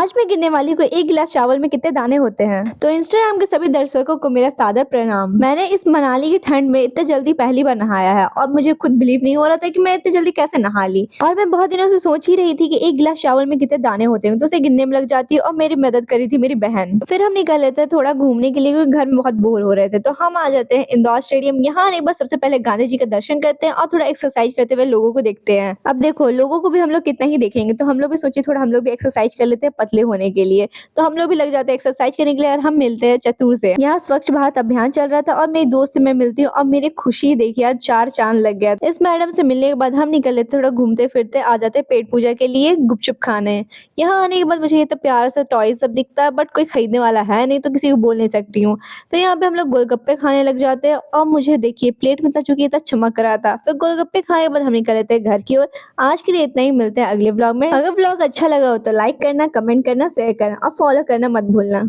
आज मैं गिनने वाली हूँ एक गिलास चावल में कितने दाने होते हैं। तो इंस्टाग्राम के सभी दर्शकों को मेरा सादर प्रणाम। मैंने इस मनाली की ठंड में इतने जल्दी पहली बार नहाया है और मुझे खुद बिलीव नहीं हो रहा था कि मैं इतने जल्दी कैसे नहा ली। और मैं बहुत दिनों से सोच ही रही थी कि एक गिलास चावल में कितने दाने होते हैं, तो उसे गिनने में लग जाती है और मेरी मदद करी थी मेरी बहन। फिर हम निकल लेते हैं थोड़ा घूमने के लिए, क्योंकि घर में बहुत बोर हो रहे थे। तो हम आ जाते हैं इंदौर स्टेडियम। यहाँ आने के बाद सबसे पहले गांधी जी का दर्शन करते हैं और थोड़ा एक्सरसाइज करते हुए लोगों को देखते हैं। अब देखो, लोगों को भी हम लोग कितना ही देखेंगे, तो हम लोग भी सोचे थोड़ा हम लोग भी एक्सरसाइज कर लेते हैं पतले होने के लिए। तो हम लोग भी लग जाते हैं एक्सरसाइज करने के लिए और हम मिलते हैं चतुर से। यहाँ स्वच्छ भारत अभियान चल रहा था और मेरी दोस्त से मैं मिलती हूँ और मेरी खुशी देखिए यार, 4 चांद लग गया। इस मैडम से मिलने के बाद हम निकल लेते थोड़ा घूमते फिरते आ जाते पेट पूजा के लिए गुपचुप खाने। यहाँ आने के बाद मुझे ये तो प्यारा सा टॉय सब दिखता है, बट कोई खरीदने वाला है नहीं, तो किसी को बोल नहीं सकती हूँ। फिर यहाँ पे हम लोग गोलगप्पे खाने लग जाते हैं और मुझे देखिए प्लेट में था चूंकि इतना चमक रहा था। फिर गोलगप्पे खाने के बाद हम निकल लेते हैं घर की ओर। आज के लिए इतना ही, मिलते हैं अगले ब्लॉग में। अगर ब्लॉग अच्छा लगा हो तो लाइक करना, कमेंट करना, शेयर करना और फॉलो करना मत भूलना।